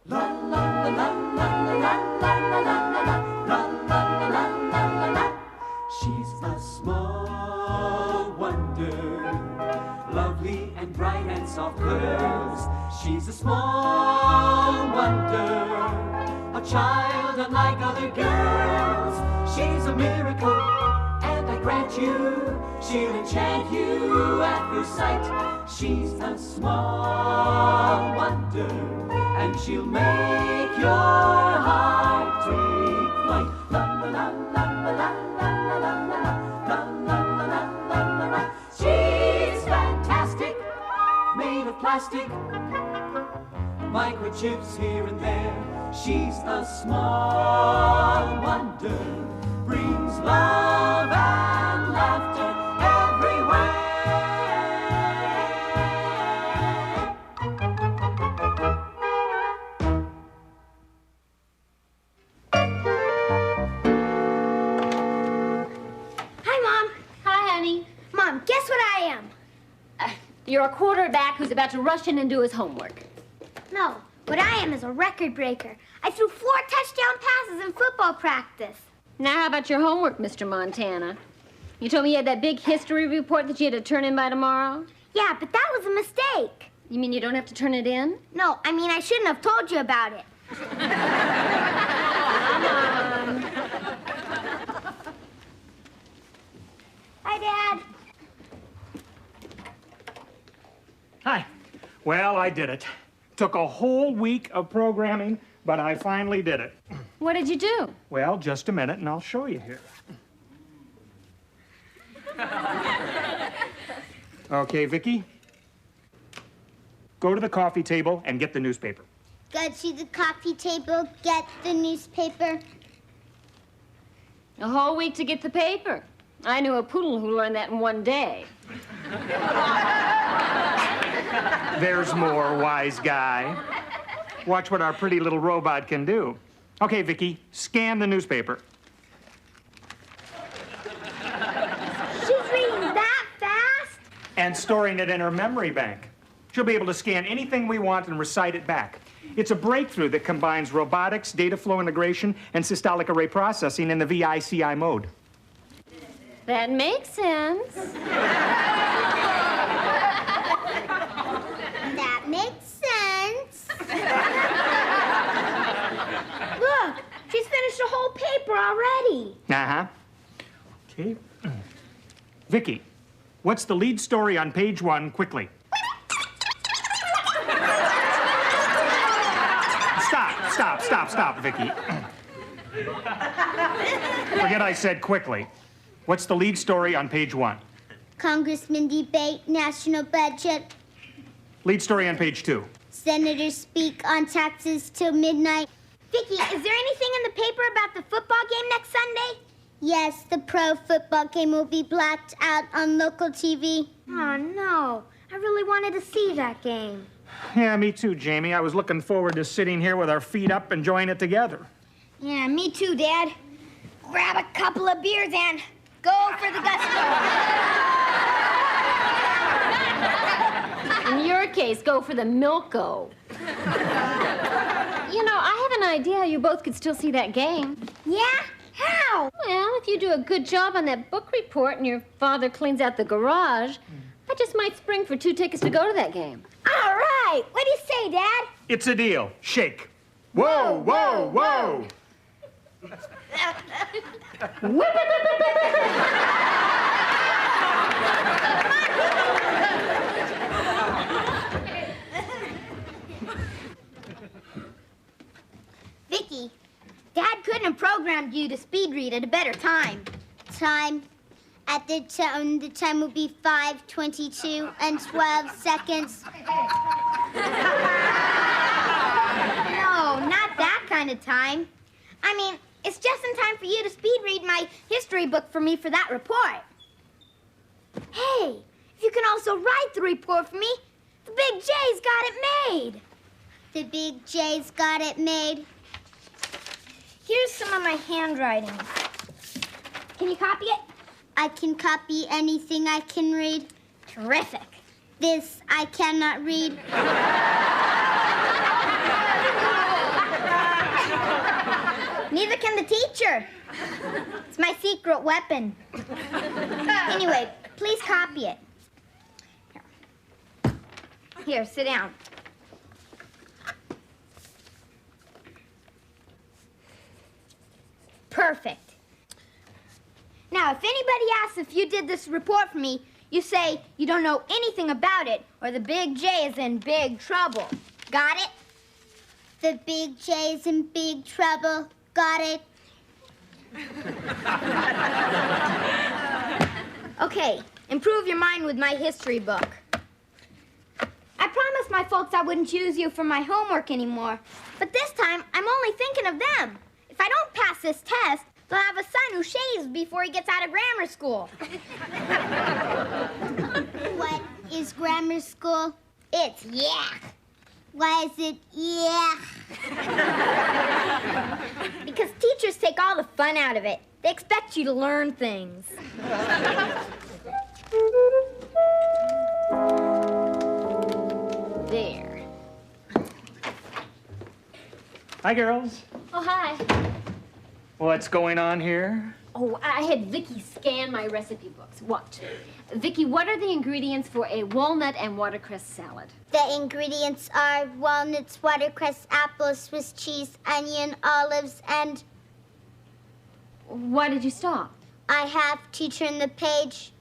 La la la la la la la la la la la la la la. She's a small wonder, lovely and bright and soft curves. She's a small wonder, a child unlike other girls. She's a miracle, and I grant you, she'll enchant you at first sight. She's a small wonder, and she'll make your heart take flight. La la la la la la la la la la la la la. She's fantastic, made of plastic, microchips here and there. She's a small wonder, brings love and laughter everywhere. Hi, Mom. Hi, honey. Mom, guess what I am? You're a quarterback who's about to rush in and do his homework. No, what I am is a record breaker. I threw 4 touchdown passes in football practice. Now, how about your homework, Mr. Montana? You told me you had that big history report that you had to turn in by tomorrow? Yeah, but that was a mistake. You mean you don't have to turn it in? No, I mean I shouldn't have told you about it. Come on. Hi, Dad. Hi. Well, I did it. Took a whole week of programming, but I finally did it. What did you do? Well, just a minute, and I'll show you here. Okay, Vicki. Go to the coffee table and get the newspaper. Go to the coffee table, get the newspaper. A whole week to get the paper. I knew a poodle who learned that in one day. There's more, wise guy. Watch what our pretty little robot can do. Okay, Vicki, scan the newspaper. She's reading that fast? And storing it in her memory bank. She'll be able to scan anything we want and recite it back. It's a breakthrough that combines robotics, data flow integration, and systolic array processing in the VICI mode. That makes sense. That makes sense. Look, she's finished a whole paper already. Uh-huh. Okay. Vicki, what's the lead story on page 1, quickly? Stop, Vicki. Forget I said quickly. What's the lead story on page 1? Congressman debate national budget. Lead story on page 2. Senators speak on taxes till midnight. Vicki, is there anything in the paper about the football game next Sunday? Yes, the pro football game will be blacked out on local TV. Oh, no. I really wanted to see that game. Yeah, me too, Jamie. I was looking forward to sitting here with our feet up enjoying it together. Yeah, me too, Dad. Grab a couple of beers and go for the gusto. In your case, go for the Milko. You know, I have an idea how you both could still see that game. Yeah? How? Well, if you do a good job on that book report and your father cleans out the garage, I just might spring for 2 tickets to go to that game. All right. What do you say, Dad? It's a deal. Shake. Whoa, whoa, whoa. Vicki, Dad couldn't have programmed you to speed read at a better time. Time? At the time will be 5:22 and 12 seconds. No, not that kind of time. I mean, it's just in time for you to speed read my history book for me for that report. Hey, if you can also write the report for me, the Big J's got it made. The Big J's got it made. Here's some of my handwriting. Can you copy it? I can copy anything I can read. Terrific. This I cannot read. Neither can the teacher. It's my secret weapon. Anyway, please copy it. Here, sit down. Perfect. Now, if anybody asks if you did this report for me, you say you don't know anything about it, or the Big J is in big trouble. Got it? The Big J is in big trouble. Got it? Okay, improve your mind with my history book. I promised my folks I wouldn't choose you for my homework anymore, but this time I'm only thinking of them. If I don't pass this test, they'll have a son who shaves before he gets out of grammar school. What is grammar school? It's yak. Why is it yeah? Because teachers take all the fun out of it. They expect you to learn things. There. Hi, girls. Oh, hi. What's going on here? Oh, I had Vicki scan my recipe books. What? Vicki, what are the ingredients for a walnut and watercress salad? The ingredients are walnuts, watercress, apples, Swiss cheese, onion, olives, and Why did you stop? I have to turn the page.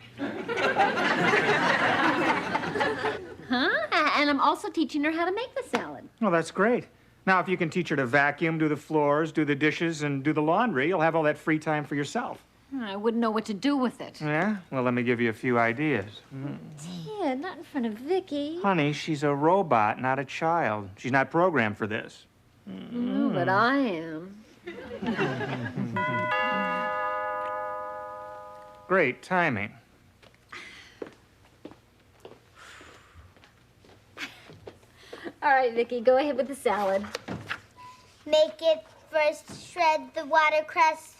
Huh? And I'm also teaching her how to make the salad. Well, that's great. Now, if you can teach her to vacuum, do the floors, do the dishes, and do the laundry, you'll have all that free time for yourself. I wouldn't know what to do with it. Yeah? Well, let me give you a few ideas. Ted, not in front of Vicki. Honey, she's a robot, not a child. She's not programmed for this. Oh, but I am. Great timing. All right, Vicki, go ahead with the salad. Make it first, shred the watercress.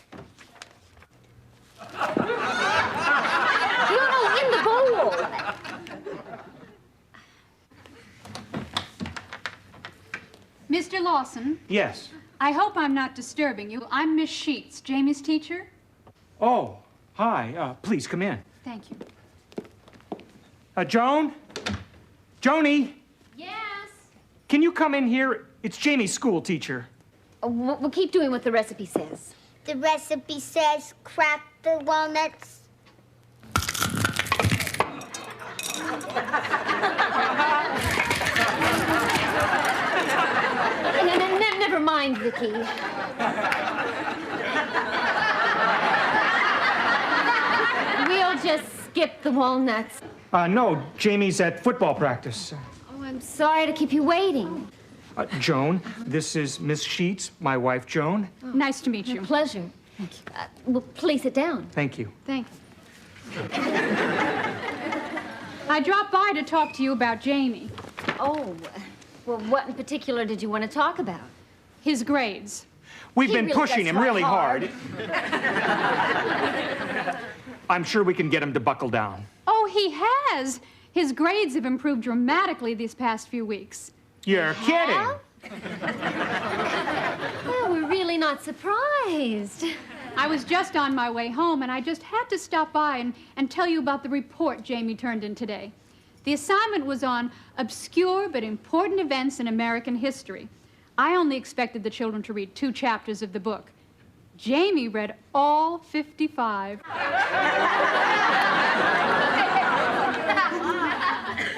No, in the bowl. Mr. Lawson, Yes. I hope I'm not disturbing you. I'm Miss Sheets, Jamie's teacher. Oh, hi. Please come in. Thank you. Joan? Joni? Yes. Can you come in here? It's Jamie's school teacher. We'll keep doing what the recipe says. The recipe says crack the walnuts. Never mind, Vicki. We'll just skip the walnuts. No, Jamie's at football practice. Oh, I'm sorry to keep you waiting. Joan, this is Miss Sheets, my wife, Joan. Nice to meet you. Pleasure. Thank you. Well, please sit down. Thank you. Thanks. I dropped by to talk to you about Jamie. Oh, well, what in particular did you want to talk about? His grades. We've He been really pushing does him try really hard. hard. I'm sure we can get him to buckle down. Oh, he has. His grades have improved dramatically these past few weeks. You're kidding. Well, we're really not surprised. I was just on my way home, and I just had to stop by and tell you about the report Jamie turned in today. The assignment was on obscure but important events in American history. I only expected the children to read 2 chapters of the book. Jamie read all 55.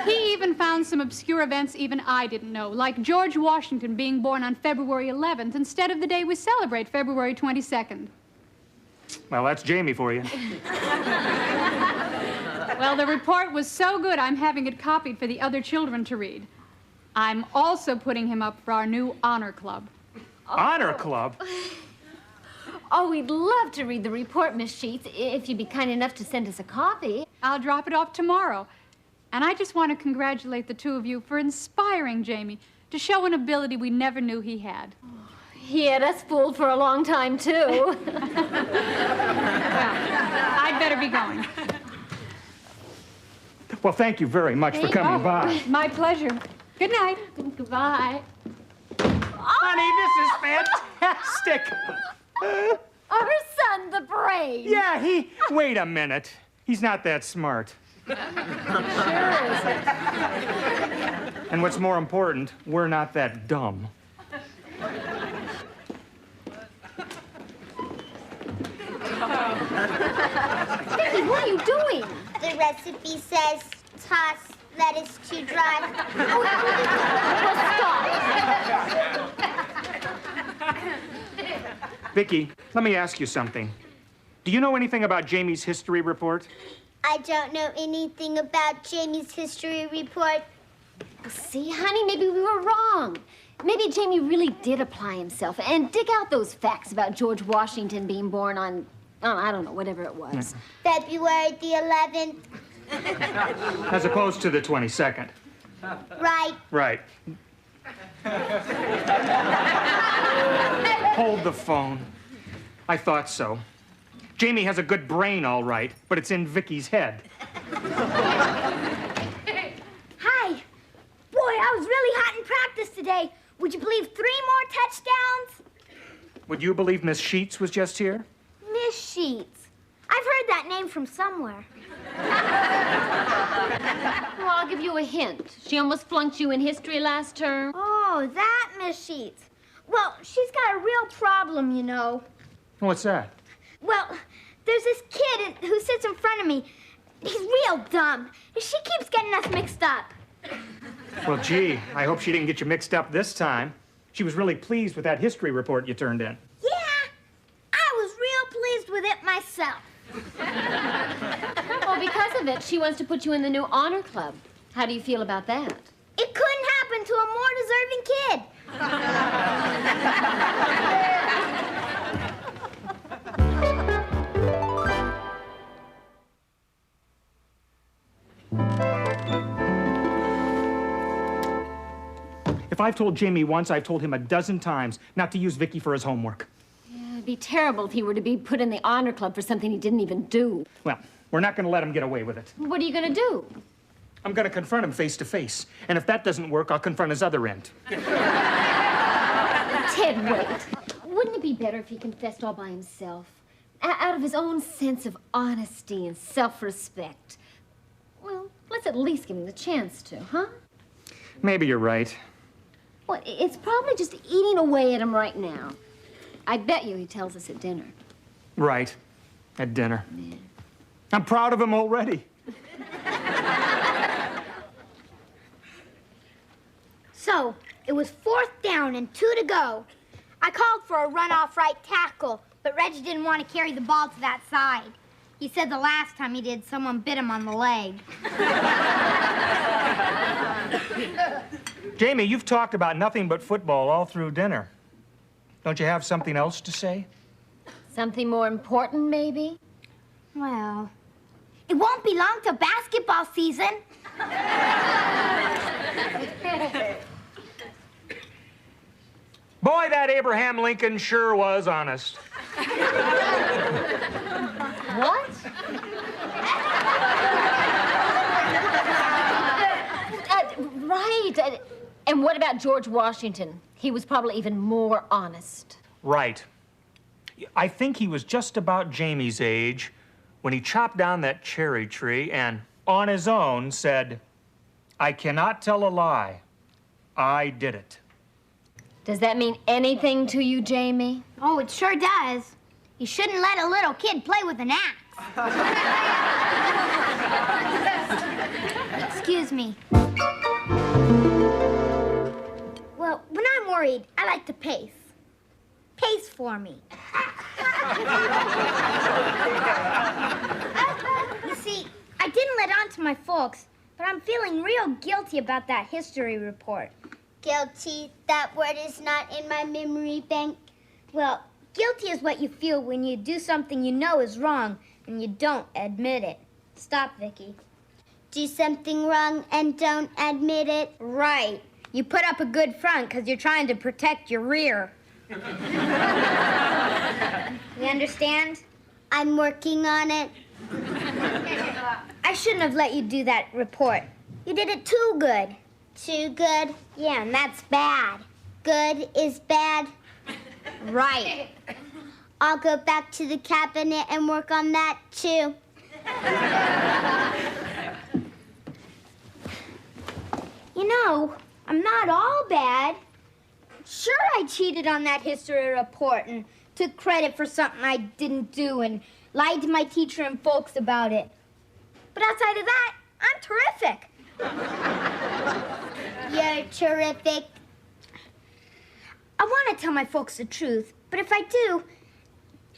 He even found some obscure events even I didn't know, like George Washington being born on February 11th instead of the day we celebrate, February 22nd. Well, that's Jamie for you. Well, the report was so good, I'm having it copied for the other children to read. I'm also putting him up for our new honor club. Honor Club? Oh, we'd love to read the report, Miss Sheets, if you'd be kind enough to send us a copy. I'll drop it off tomorrow. And I just want to congratulate the 2 of you for inspiring Jamie to show an ability we never knew he had. He had us fooled for a long time, too. Well, I'd better be going. Well, thank you very much for coming by. My pleasure. Good night. Goodbye. Honey, this is fantastic. Our son, the brain. Yeah, wait a minute. He's not that smart. Sure is. And what's more important, we're not that dumb. Vicki, what are you doing? The recipe says toss lettuce to dry. Vicki, let me ask you something. Do you know anything about Jamie's history report? I don't know anything about Jamie's history report. See, honey, maybe we were wrong. Maybe Jamie really did apply himself and dig out those facts about George Washington being born on, oh, I don't know, whatever it was. February the 11th. As opposed to the 22nd. Right. Right. Hold the phone. I thought so. Jamie has a good brain, all right, but it's in Vicki's head. Hi. Boy, I was really hot in practice today. Would you believe 3 more touchdowns? Would you believe Miss Sheets was just here? Miss Sheets. I've heard that name from somewhere. Well, I'll give you a hint. She almost flunked you in history last term. Oh, that Miss Sheets. Well, she's got a real problem, you know. What's that? Well, there's this kid who sits in front of me. He's real dumb. She keeps getting us mixed up. Well, gee, I hope she didn't get you mixed up this time. She was really pleased with that history report you turned in. Yeah, I was real pleased with it myself. Well, because of it, she wants to put you in the new honor club. How do you feel about that? It couldn't happen to a more deserving kid. If I've told Jamie once, I've told him a dozen times not to use Vicki for his homework. Yeah, it'd be terrible if he were to be put in the honor club for something he didn't even do. Well, we're not going to let him get away with it. What are you going to do? I'm going to confront him face to face. And if that doesn't work, I'll confront his other end. Ted, wait. Wouldn't it be better if he confessed all by himself? Out of his own sense of honesty and self-respect. Well, let's at least give him the chance to, huh? Maybe you're right. Well, it's probably just eating away at him right now. I bet you he tells us at dinner. Right. At dinner. Yeah. I'm proud of him already. So, it was 4th down and 2 to go. I called for a runoff right tackle, but Reggie didn't want to carry the ball to that side. He said the last time he did, someone bit him on the leg. Jamie, you've talked about nothing but football all through dinner. Don't you have something else to say? Something more important, maybe? Well, it won't be long till basketball season. Boy, that Abraham Lincoln sure was honest. What? Right. And what about George Washington? He was probably even more honest. Right. I think he was just about Jamie's age when he chopped down that cherry tree and, on his own, said, "I cannot tell a lie. I did it." Does that mean anything to you, Jamie? Oh, it sure does. You shouldn't let a little kid play with an axe. Excuse me. Well, when I'm worried, I like to pace. Pace for me. You see, I didn't let on to my folks, but I'm feeling real guilty about that history report. Guilty. That word is not in my memory bank. Well, guilty is what you feel when you do something you know is wrong and you don't admit it. Stop, Vicki. Do something wrong and don't admit it. Right. You put up a good front because you're trying to protect your rear. You understand? I'm working on it. I shouldn't have let you do that report. You did it too good. Too good. Yeah, and that's bad. Good is bad. Right. I'll go back to the cabinet and work on that, too. You know, I'm not all bad. Sure, I cheated on that history report and took credit for something I didn't do and lied to my teacher and folks about it. But outside of that, I'm terrific. You're terrific. I want to tell my folks the truth, but if I do,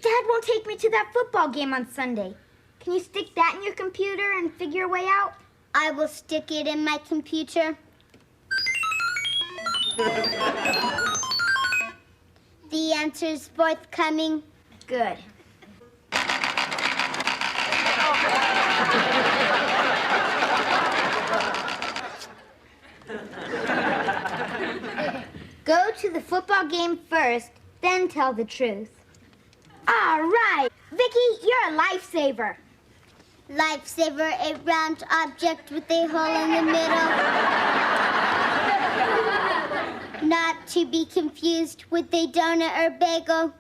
Dad won't take me to that football game on Sunday. Can you stick that in your computer and figure a way out? I will stick it in my computer. The answer's forthcoming. Good. Go to the football game first, then tell the truth. All right. Vicki, you're a lifesaver. Lifesaver, a round object with a hole in the middle. Not to be confused with a donut or bagel.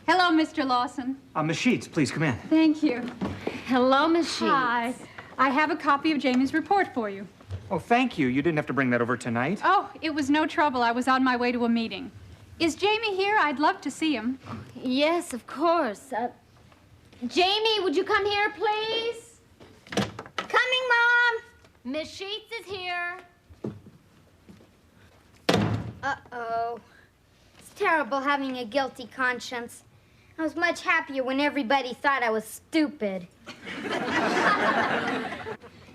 Hello, Mr. Lawson. Miss Sheets, please come in. Thank you. Hello, Miss Sheets. Hi. I have a copy of Jamie's report for you. Oh, thank you. You didn't have to bring that over tonight. Oh, it was no trouble. I was on my way to a meeting. Is Jamie here? I'd love to see him. Yes, of course. Jamie, would you come here, please? Coming, Mom. Miss Sheets is here. Uh-oh. It's terrible having a guilty conscience. I was much happier when everybody thought I was stupid.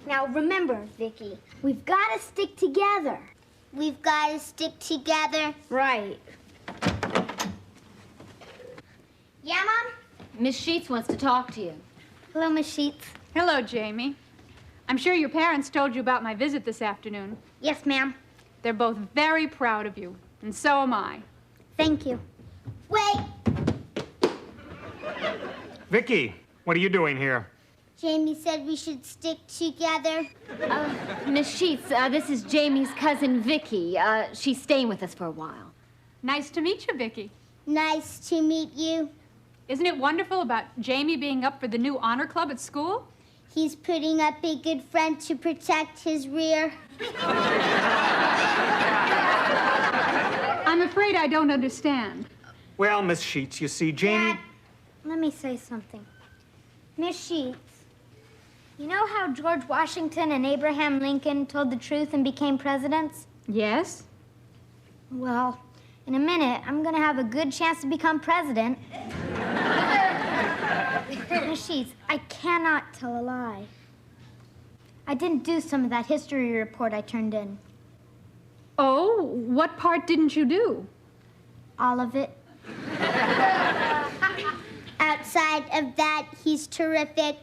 Now, remember, Vicki, we've got to stick together. We've got to stick together. Right. Yeah, Mom? Miss Sheets wants to talk to you. Hello, Miss Sheets. Hello, Jamie. I'm sure your parents told you about my visit this afternoon. Yes, ma'am. They're both very proud of you, and so am I. Thank you. Wait, Vicki, what are you doing here? Jamie said we should stick together. Miss Sheets, this is Jamie's cousin, Vicki. She's staying with us for a while. Nice to meet you, Vicki. Nice to meet you. Isn't it wonderful about Jamie being up for the new honor club at school? He's putting up a good front to protect his rear. I'm afraid I don't understand. Well, Miss Sheets, you see, Jamie... Dad, let me say something. Miss Sheets, you know how George Washington and Abraham Lincoln told the truth and became presidents? Yes? Well, in a minute, I'm gonna have a good chance to become president. Miss Sheets, I cannot tell a lie. I didn't do some of that history report I turned in. Oh, what part didn't you do? All of it. Outside of that, he's terrific.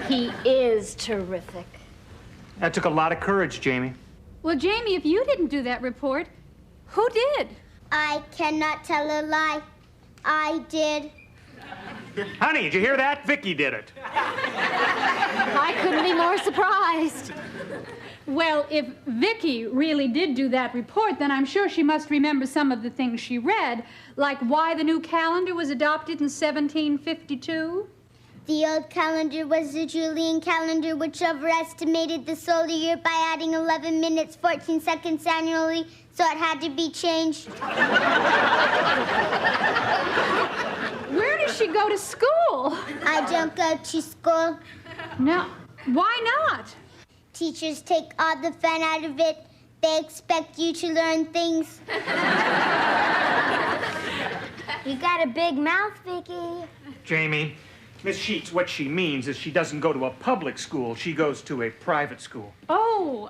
He is terrific. That took a lot of courage, Jamie. Well, Jamie, if you didn't do that report, who did? I cannot tell a lie. I did. Honey, did you hear that? Vicki did it. I couldn't be more surprised. Well, if Vicki really did do that report, then I'm sure she must remember some of the things she read, like why the new calendar was adopted in 1752. The old calendar was the Julian calendar, which overestimated the solar year by adding 11 minutes, 14 seconds annually, so it had to be changed. Where does she go to school? I don't go to school. No. Why not? Teachers take all the fun out of it. They expect you to learn things. You got a big mouth, Vicki. Jamie, Miss Sheets, what she means is she doesn't go to a public school. She goes to a private school. Oh,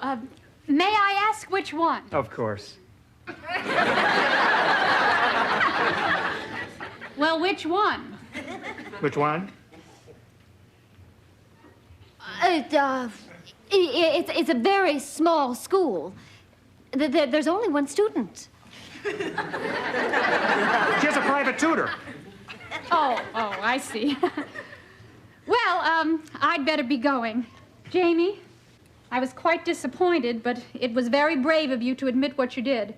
may I ask which one? Of course. Well, which one? Which one? It's a very small school. There's only one student. She has a private tutor. Oh, I see. Well, I'd better be going. Jamie? I was quite disappointed, but it was very brave of you to admit what you did.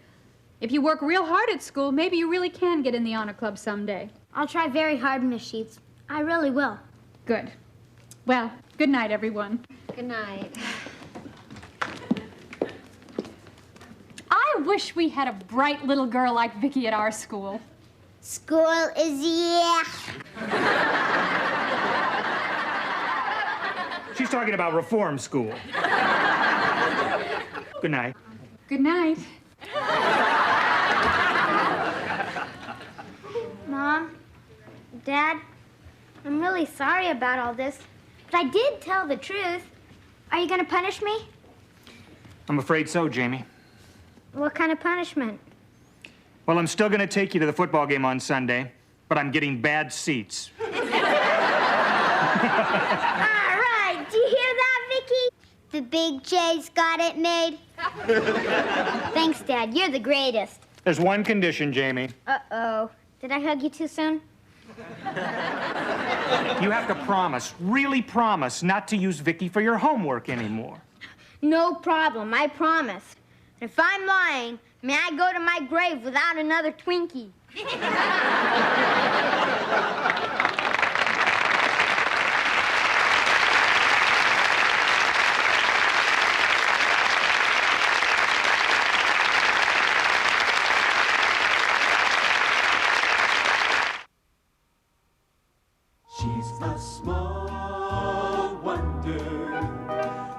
If you work real hard at school, maybe you really can get in the honor club someday. I'll try very hard, Miss Sheets. I really will. Good. Well, good night, everyone. Good night. I wish we had a bright little girl like Vicki at our school. School is yeah. She's talking about reform school. Good night. Good night. Mom, Dad, I'm really sorry about all this, but I did tell the truth. Are you going to punish me? I'm afraid so, Jamie. What kind of punishment? Well, I'm still going to take you to the football game on Sunday, but I'm getting bad seats. All right, do you hear that, Vicki? The big J's got it made. Thanks, Dad. You're the greatest. There's one condition, Jamie. Uh-oh. Did I hug you too soon? You have to promise, really promise, not to use Vicki for your homework anymore. No problem, I promise. If I'm lying, may I go to my grave without another Twinkie? She's a small wonder,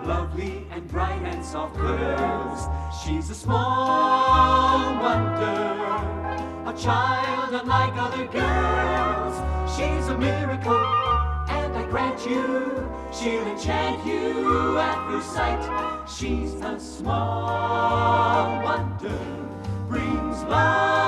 lovely and bright and soft curves. She's a small wonder, a child unlike other girls. She's a miracle, and I grant you, she'll enchant you at first sight. She's a small wonder, brings love